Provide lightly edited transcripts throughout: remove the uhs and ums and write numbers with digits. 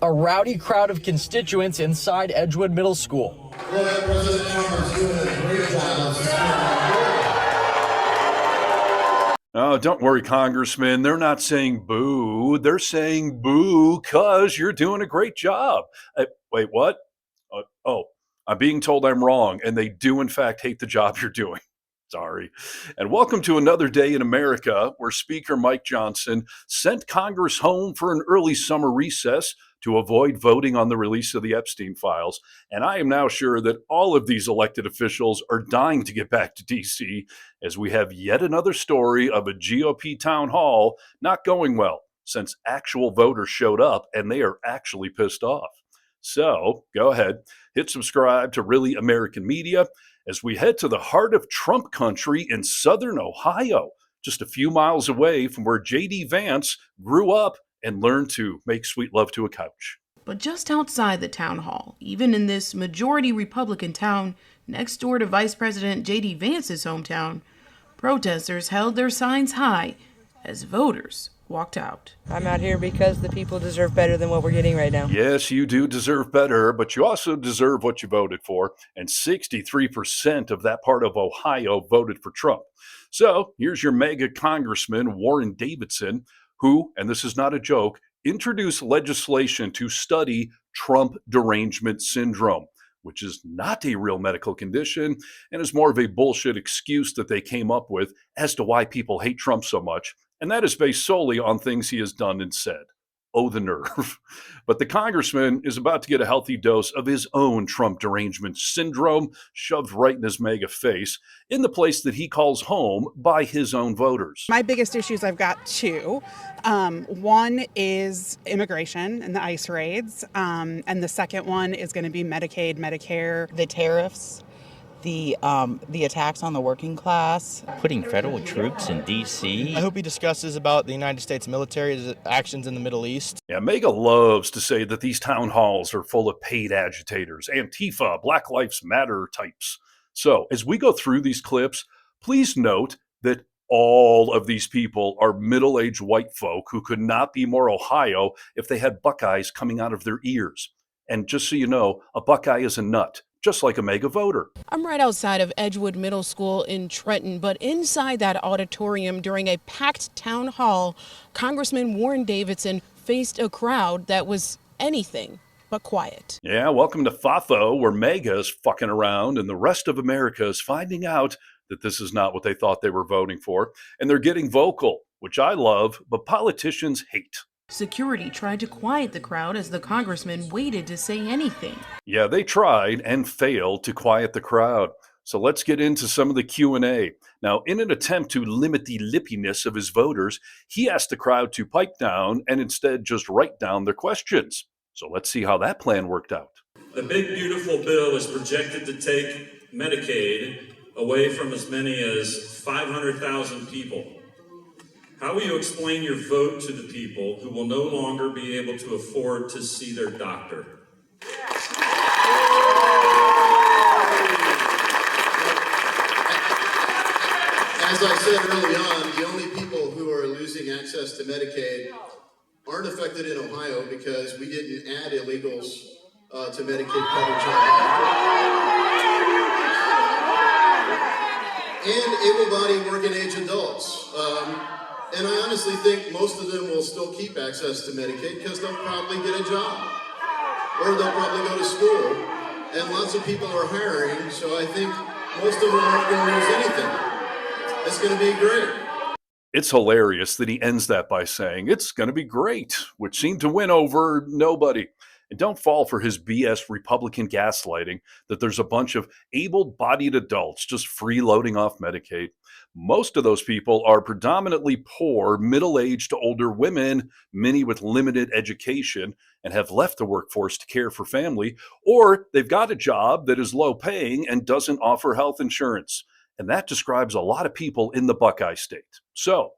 a rowdy crowd of constituents inside Edgewood Middle School. Well, President Trump is doing a great job. Oh, don't worry, Congressman. They're not saying boo. They're saying boo because you're doing a great job. Wait, what? I'm being told I'm wrong, and they do, in fact, hate the job you're doing. Sorry. And welcome to another day in America where Speaker Mike Johnson sent Congress home for an early summer recess to avoid voting on the release of the Epstein files. And I am now sure that all of these elected officials are dying to get back to D.C. as we have yet another story of a GOP town hall not going well since actual voters showed up and they are actually pissed off. So go ahead, hit subscribe to Really American Media as we head to the heart of Trump country in southern Ohio, just a few miles away from where J.D. Vance grew up and learned to make sweet love to a couch. But just outside the town hall, even in this majority Republican town next door to Vice President J.D. Vance's hometown, protesters held their signs high as voters walked out. I'm out here because the people deserve better than what we're getting right now. Yes, you do deserve better, but you also deserve what you voted for. And 63% of that part of Ohio voted for Trump. So here's your MAGA Congressman, Warren Davidson, who, and this is not a joke, introduced legislation to study Trump derangement syndrome, which is not a real medical condition and is more of a bullshit excuse that they came up with as to why people hate Trump so much. And that is based solely on things he has done and said. Oh, the nerve. But the congressman is about to get a healthy dose of his own Trump derangement syndrome shoved right in his MAGA face in the place that he calls home by his own voters. My biggest issues, I've got two. One is immigration and the ICE raids. And the second one is going to be Medicaid, Medicare. The tariffs, the attacks on the working class. Putting federal troops in D.C. I hope he discusses about the United States military's actions in the Middle East. Yeah, MAGA loves to say that these town halls are full of paid agitators, Antifa, Black Lives Matter types. So as we go through these clips, please note that all of these people are middle-aged white folk who could not be more Ohio if they had Buckeyes coming out of their ears. And just so you know, a Buckeye is a nut, just like a MAGA voter. I'm right outside of Edgewood Middle School in Trenton, but inside that auditorium during a packed town hall, Congressman Warren Davidson faced a crowd that was anything but quiet. Yeah, welcome to FAFO, where MAGA is fucking around and the rest of America is finding out that this is not what they thought they were voting for. And they're getting vocal, which I love, but politicians hate. Security tried to quiet the crowd as the congressman waited to say anything. Yeah, they tried and failed to quiet the crowd. So let's get into some of the Q&A. Now, in an attempt to limit the lippiness of his voters, he asked the crowd to pipe down and instead just write down their questions. So let's see how that plan worked out. The big, beautiful bill is projected to take Medicaid away from as many as 500,000 people. How will you explain your vote to the people who will no longer be able to afford to see their doctor? As I said early on, the only people who are losing access to Medicaid aren't affected in Ohio because we didn't add illegals to Medicaid coverage. And able-bodied working-age adults. And I honestly think most of them will still keep access to Medicaid because they'll probably get a job or they'll probably go to school. And lots of people are hiring, so I think most of them aren't going to lose anything. It's going to be great. It's hilarious that he ends that by saying, it's going to be great, which seemed to win over nobody. And don't fall for his BS Republican gaslighting that there's a bunch of able-bodied adults just freeloading off Medicaid. Most of those people are predominantly poor, middle-aged to older women, many with limited education, and have left the workforce to care for family, or they've got a job that is low-paying and doesn't offer health insurance. And that describes a lot of people in the Buckeye State. So,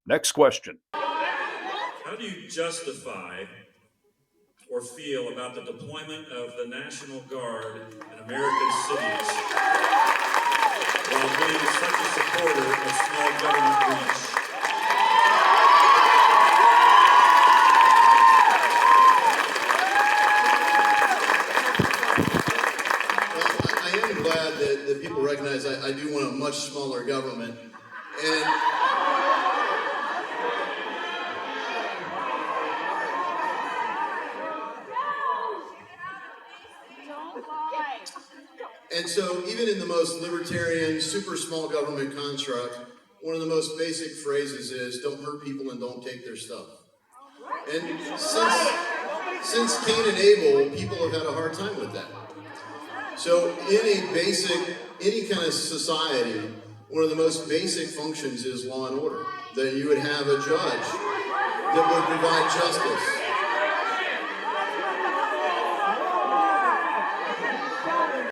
next question. How do you justify or feel about the deployment of the National Guard in American cities while being such a supporter of small government reach? recognize I do want a much smaller government. And so even in the most libertarian, super small government construct, one of the most basic phrases is, don't hurt people and don't take their stuff. And since Cain and Abel, people have had a hard time with that. So any kind of society, one of the most basic functions is law and order. That you would have a judge that would provide justice.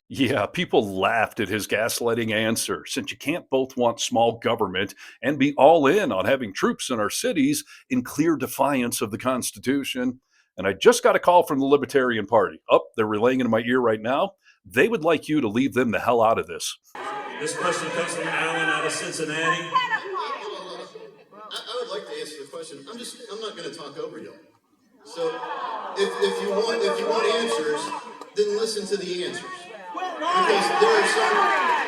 Yeah, people laughed at his gaslighting answer, since you can't both want small government and be all in on having troops in our cities in clear defiance of the Constitution. And I just got a call from the Libertarian Party. Oh, they're relaying into my ear right now. They would like you to leave them the hell out of this. This question comes from Alan out of Cincinnati. I would like to answer the question. I'm not going to talk over you. So if you want answers, then listen to the answers. Because there are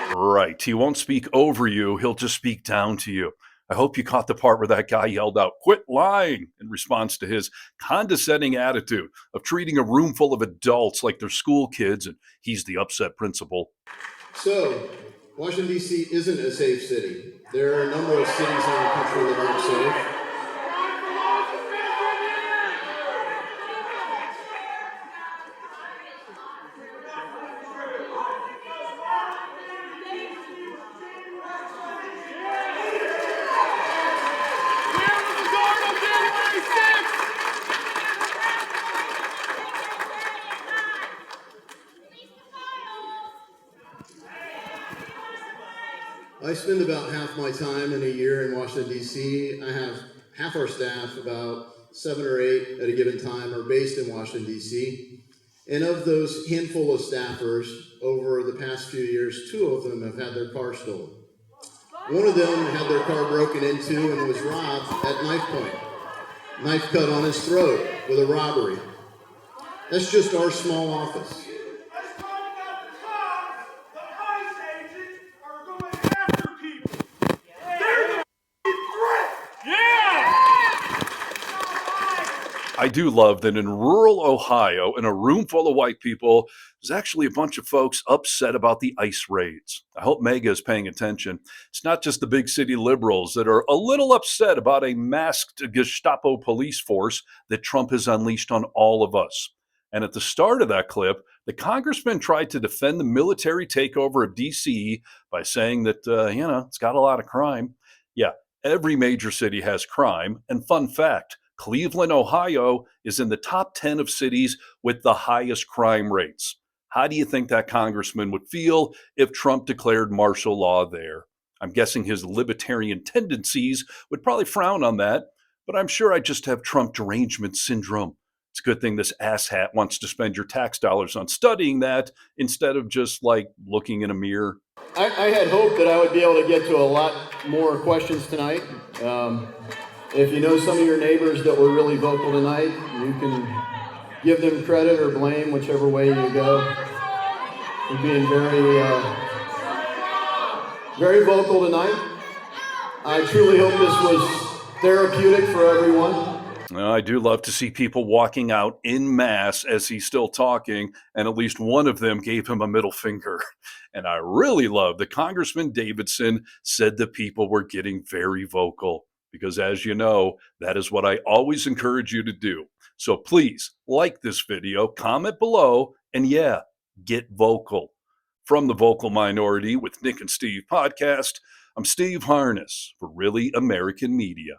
some... Right. He won't speak over you. He'll just speak down to you. I hope you caught the part where that guy yelled out, "Quit lying," in response to his condescending attitude of treating a room full of adults like they're school kids, and he's the upset principal. So, Washington, D.C. isn't a safe city. There are a number of cities in the country that aren't safe. I spend about half my time in a year in Washington, D.C. I have half our staff, about 7 or 8 at a given time, are based in Washington, D.C. And of those handful of staffers, over the past few years, 2 of them have had their car stolen. One of them had their car broken into and was robbed at knife point. Knife cut on his throat with a robbery. That's just our small office. I do love that in rural Ohio, in a room full of white people, there's actually a bunch of folks upset about the ICE raids. I hope MAGA is paying attention. It's not just the big city liberals that are a little upset about a masked Gestapo police force that Trump has unleashed on all of us. And at the start of that clip, the congressman tried to defend the military takeover of D.C. by saying that, it's got a lot of crime. Yeah, every major city has crime. And fun fact, Cleveland, Ohio is in the top 10 of cities with the highest crime rates. How do you think that congressman would feel if Trump declared martial law there? I'm guessing his libertarian tendencies would probably frown on that, but I'm sure I just have Trump derangement syndrome. It's a good thing this asshat wants to spend your tax dollars on studying that instead of just looking in a mirror. I had hoped that I would be able to get to a lot more questions tonight. If you know some of your neighbors that were really vocal tonight, you can give them credit or blame, whichever way you go. You're being very vocal tonight. I truly hope this was therapeutic for everyone. I do love to see people walking out en masse as he's still talking, and at least one of them gave him a middle finger. And I really love that Congressman Davidson said the people were getting very vocal. Because as you know, that is what I always encourage you to do. So please like this video, comment below, and get vocal. From the Vocal Minority with Nick and Steve podcast, I'm Steve Harness for Really American Media.